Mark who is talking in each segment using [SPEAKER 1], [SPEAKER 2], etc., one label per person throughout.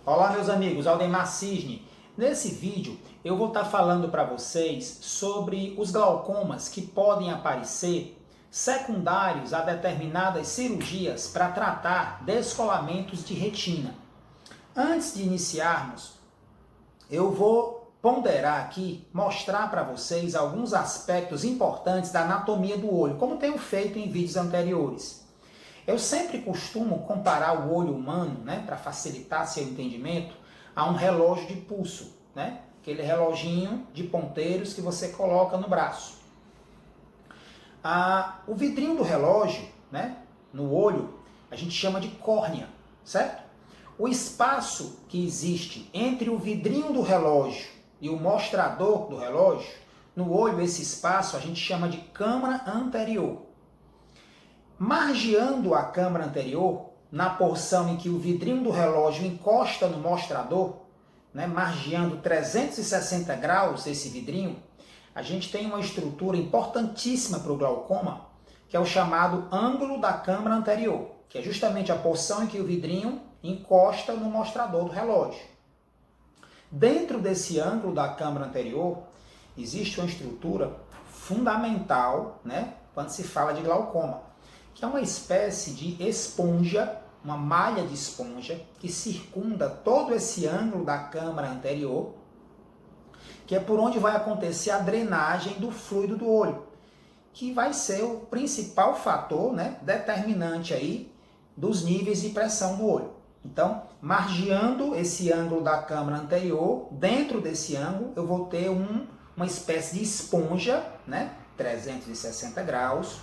[SPEAKER 1] Olá meus amigos, Aldemar Cisne. Nesse vídeo eu vou estar falando para vocês sobre os glaucomas que podem aparecer secundários a determinadas cirurgias para tratar descolamentos de retina. Antes de iniciarmos, eu vou ponderar aqui, mostrar para vocês alguns aspectos importantes da anatomia do olho, como tenho feito em vídeos anteriores. Eu sempre costumo comparar o olho humano, para facilitar seu entendimento, a um relógio de pulso, aquele reloginho de ponteiros que você coloca no braço. O vidrinho do relógio, no olho, a gente chama de córnea, certo? O espaço que existe entre o vidrinho do relógio e o mostrador do relógio, no olho, esse espaço a gente chama de câmara anterior. Margeando a câmara anterior, na porção em que o vidrinho do relógio encosta no mostrador, margeando 360 graus esse vidrinho, a gente tem uma estrutura importantíssima para o glaucoma, que é o chamado ângulo da câmara anterior, que é justamente a porção em que o vidrinho encosta no mostrador do relógio. Dentro desse ângulo da câmara anterior, existe uma estrutura fundamental, quando se fala de glaucoma, que é uma espécie de esponja, uma malha de esponja, que circunda todo esse ângulo da câmara anterior, que é por onde vai acontecer a drenagem do fluido do olho, que vai ser o principal fator, determinante aí dos níveis de pressão do olho. Então, margeando esse ângulo da câmara anterior, dentro desse ângulo eu vou ter uma espécie de esponja, 360 graus,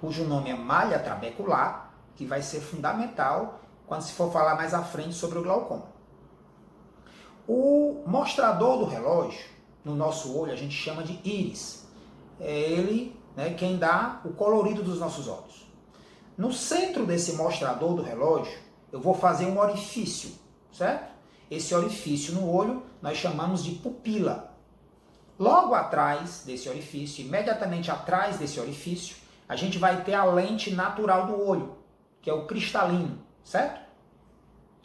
[SPEAKER 1] cujo nome é malha trabecular, que vai ser fundamental quando se for falar mais à frente sobre o glaucoma. O mostrador do relógio, no nosso olho, a gente chama de íris. É ele quem dá o colorido dos nossos olhos. No centro desse mostrador do relógio, eu vou fazer um orifício, certo? Esse orifício no olho nós chamamos de pupila. Logo atrás desse orifício, imediatamente atrás desse orifício, a gente vai ter a lente natural do olho, que é o cristalino, certo?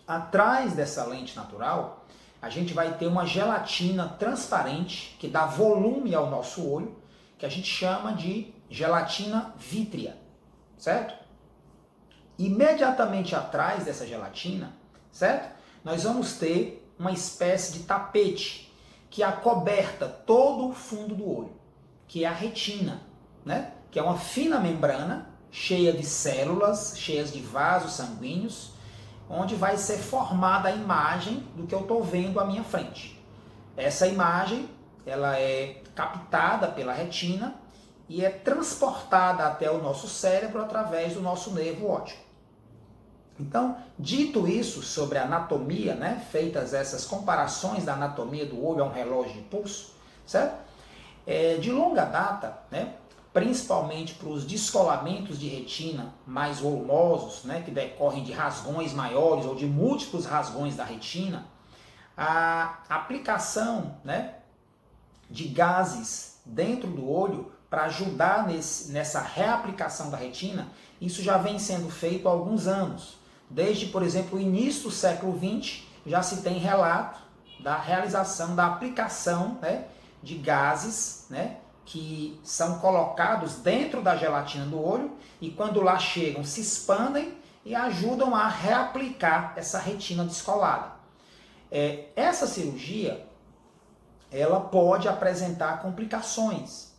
[SPEAKER 1] Atrás dessa lente natural, a gente vai ter uma gelatina transparente que dá volume ao nosso olho, que a gente chama de gelatina vítrea, certo? Imediatamente atrás dessa gelatina, certo? Nós vamos ter uma espécie de tapete que acoberta todo o fundo do olho, que é a retina, que é uma fina membrana cheia de células, cheias de vasos sanguíneos, onde vai ser formada a imagem do que eu estou vendo à minha frente. Essa imagem ela é captada pela retina e é transportada até o nosso cérebro através do nosso nervo óptico. Então, dito isso sobre a anatomia, feitas essas comparações da anatomia do olho a um relógio de pulso, certo? De longa data, principalmente para os descolamentos de retina mais volumosos, que decorrem de rasgões maiores ou de múltiplos rasgões da retina, a aplicação de gases dentro do olho para ajudar nessa reaplicação da retina, isso já vem sendo feito há alguns anos. Desde, por exemplo, o início do século XX, já se tem relato da realização, da aplicação de gases, que são colocados dentro da gelatina do olho e quando lá chegam se expandem e ajudam a reaplicar essa retina descolada. Essa cirurgia ela pode apresentar complicações.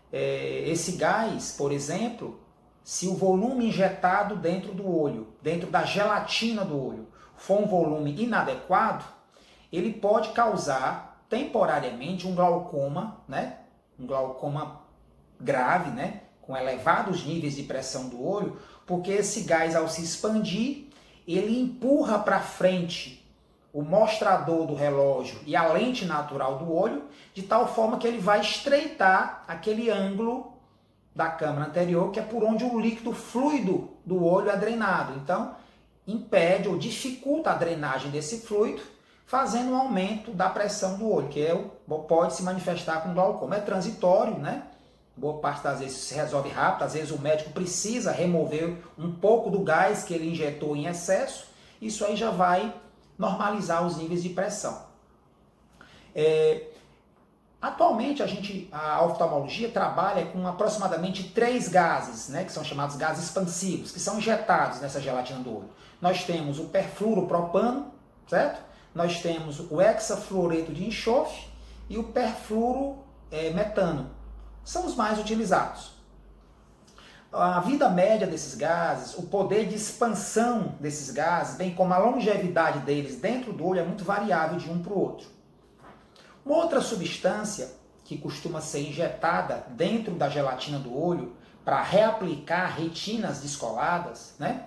[SPEAKER 1] Esse gás, por exemplo, se o volume injetado dentro do olho, dentro da gelatina do olho, for um volume inadequado, ele pode causar temporariamente um glaucoma, um glaucoma grave, com elevados níveis de pressão do olho, porque esse gás, ao se expandir, ele empurra para frente o mostrador do relógio e a lente natural do olho, de tal forma que ele vai estreitar aquele ângulo da câmara anterior, que é por onde o líquido fluido do olho é drenado. Então, impede ou dificulta a drenagem desse fluido, fazendo um aumento da pressão do olho, que pode se manifestar com glaucoma. É transitório, boa parte das vezes se resolve rápido, às vezes o médico precisa remover um pouco do gás que ele injetou em excesso isso aí já vai normalizar os níveis de pressão. Atualmente a oftalmologia trabalha com aproximadamente 3 gases, né, que são chamados gases expansivos, que são injetados nessa gelatina do olho. Nós temos o perfluoropropano, certo? Nós temos o hexafluoreto de enxofre e o perfluorometano. São os mais utilizados. A vida média desses gases, o poder de expansão desses gases, bem como a longevidade deles dentro do olho é muito variável de um para o outro. Uma outra substância que costuma ser injetada dentro da gelatina do olho para reaplicar retinas descoladas, né?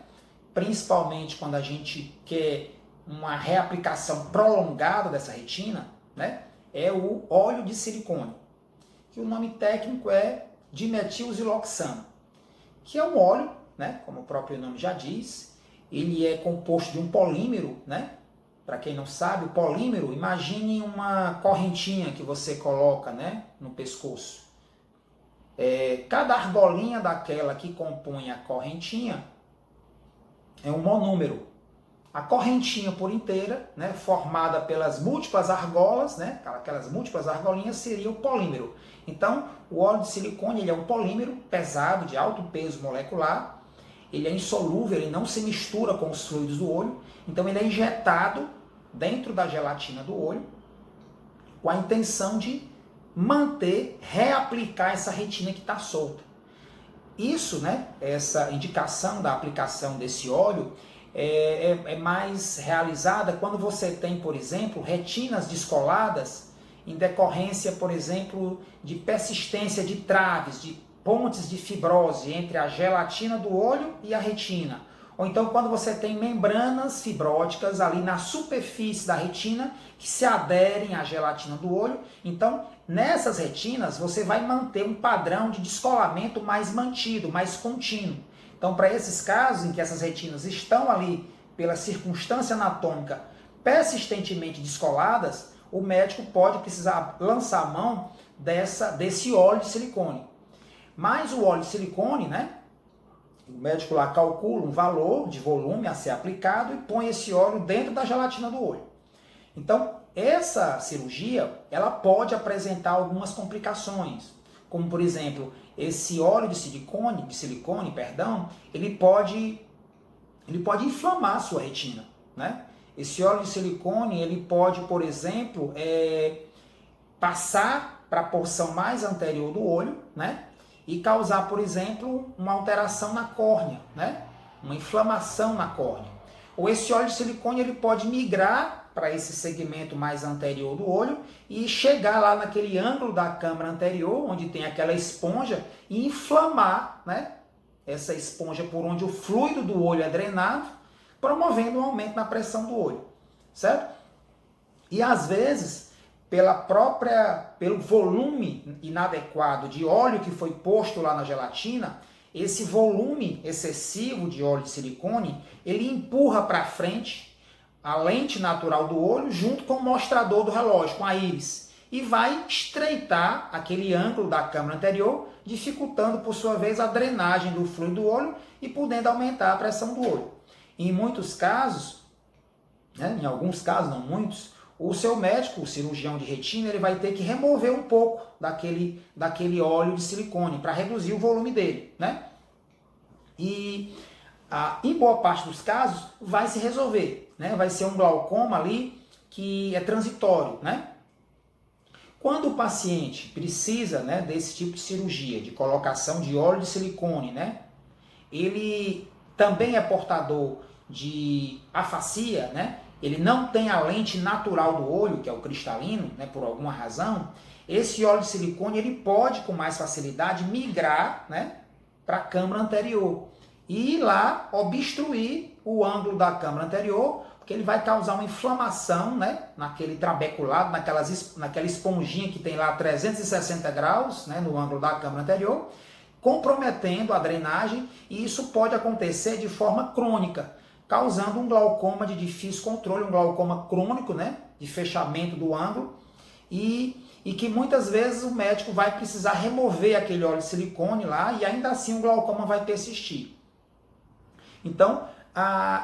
[SPEAKER 1] Principalmente quando a gente quer uma reaplicação prolongada dessa retina, né? É o óleo de silicone, que o nome técnico é dimetilsiloxano, que é um óleo, né? Como o próprio nome já diz, ele é composto de um polímero, né? Para quem não sabe, o polímero, imagine uma correntinha que você coloca, né, no pescoço. Cada argolinha daquela que compõe a correntinha é um monômero. A correntinha por inteira, né, formada pelas múltiplas argolas, né, aquelas múltiplas argolinhas, seria o polímero. Então, o óleo de silicone ele é um polímero pesado, de alto peso molecular. Ele é insolúvel, ele não se mistura com os fluidos do olho, então ele é injetado dentro da gelatina do olho com a intenção de manter, reaplicar essa retina que está solta. Isso, né, essa indicação da aplicação desse óleo é mais realizada quando você tem, por exemplo, retinas descoladas em decorrência, por exemplo, de persistência de traves, de pontes de fibrose entre a gelatina do olho e a retina. Ou então quando você tem membranas fibróticas ali na superfície da retina que se aderem à gelatina do olho. Então, nessas retinas, você vai manter um padrão de descolamento mais mantido, mais contínuo. Então, para esses casos em que essas retinas estão ali pela circunstância anatômica persistentemente descoladas, o médico pode precisar lançar a mão desse óleo de silicone. Mas o óleo de silicone, né? O médico lá calcula um valor de volume a ser aplicado e põe esse óleo dentro da gelatina do olho. Então, essa cirurgia, ela pode apresentar algumas complicações, como por exemplo, esse óleo de silicone, ele pode inflamar a sua retina, né? Esse óleo de silicone, ele pode, por exemplo, passar para a porção mais anterior do olho, né? E causar, por exemplo, uma alteração na córnea, né? Uma inflamação na córnea. Ou esse óleo de silicone ele pode migrar para esse segmento mais anterior do olho e chegar lá naquele ângulo da câmara anterior, onde tem aquela esponja, e inflamar, né, essa esponja por onde o fluido do olho é drenado, promovendo um aumento na pressão do olho, certo? E às vezes, pelo volume inadequado de óleo que foi posto lá na gelatina, esse volume excessivo de óleo de silicone, ele empurra para frente a lente natural do olho junto com o mostrador do relógio, com a íris, e vai estreitar aquele ângulo da câmara anterior, dificultando, por sua vez, a drenagem do fluido do olho e podendo aumentar a pressão do olho. Em muitos casos, né, em alguns casos, não muitos, o seu médico, o cirurgião de retina, ele vai ter que remover um pouco daquele óleo de silicone para reduzir o volume dele, né? E em boa parte dos casos vai se resolver, né? Vai ser um glaucoma ali que é transitório, né? Quando o paciente precisa, né, desse tipo de cirurgia, de colocação de óleo de silicone, né? Ele também é portador de afasia, né? Ele não tem a lente natural do olho, que é o cristalino, né, por alguma razão, esse óleo de silicone ele pode com mais facilidade migrar, né, para a câmara anterior e ir lá obstruir o ângulo da câmara anterior, porque ele vai causar uma inflamação, né, naquele trabeculado, naquela esponjinha que tem lá 360 graus, né, no ângulo da câmara anterior, comprometendo a drenagem, e isso pode acontecer de forma crônica, causando um glaucoma de difícil controle, um glaucoma crônico, né, de fechamento do ângulo, e que muitas vezes o médico vai precisar remover aquele óleo de silicone lá, e ainda assim o glaucoma vai persistir. Então,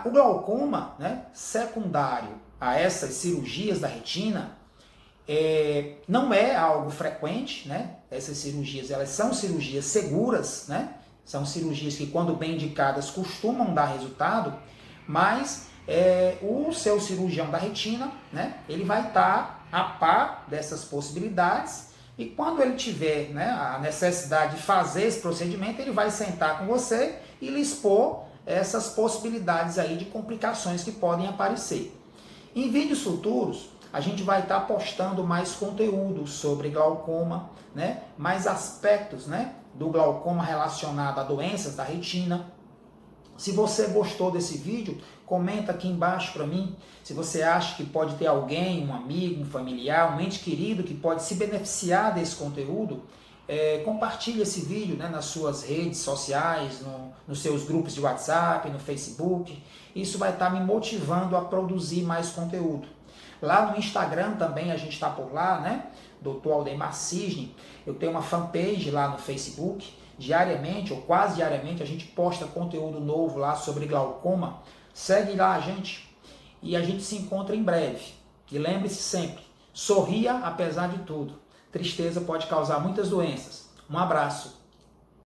[SPEAKER 1] O glaucoma, né, secundário a essas cirurgias da retina, não é algo frequente, né? Essas cirurgias, elas são cirurgias seguras, né? São cirurgias que, quando bem indicadas, costumam dar resultado, mas o seu cirurgião da retina, né, ele vai estar a par dessas possibilidades, e quando ele tiver, né, a necessidade de fazer esse procedimento, ele vai sentar com você e lhe expor essas possibilidades aí de complicações que podem aparecer. Em vídeos futuros, a gente vai estar postando mais conteúdo sobre glaucoma, né, mais aspectos, né, do glaucoma relacionado a doenças da retina. Se você gostou desse vídeo, comenta aqui embaixo para mim. Se você acha que pode ter alguém, um amigo, um familiar, um ente querido que pode se beneficiar desse conteúdo, compartilhe esse vídeo, né, nas suas redes sociais, nos seus grupos de WhatsApp, no Facebook. Isso vai estar me motivando a produzir mais conteúdo. Lá no Instagram também a gente está por lá, né? Dr. Aldemar Cisne. Eu tenho uma fanpage lá no Facebook. Diariamente ou quase diariamente a gente posta conteúdo novo lá sobre glaucoma. Segue lá a gente e a gente se encontra em breve. E lembre-se sempre, sorria apesar de tudo. Tristeza pode causar muitas doenças. Um abraço.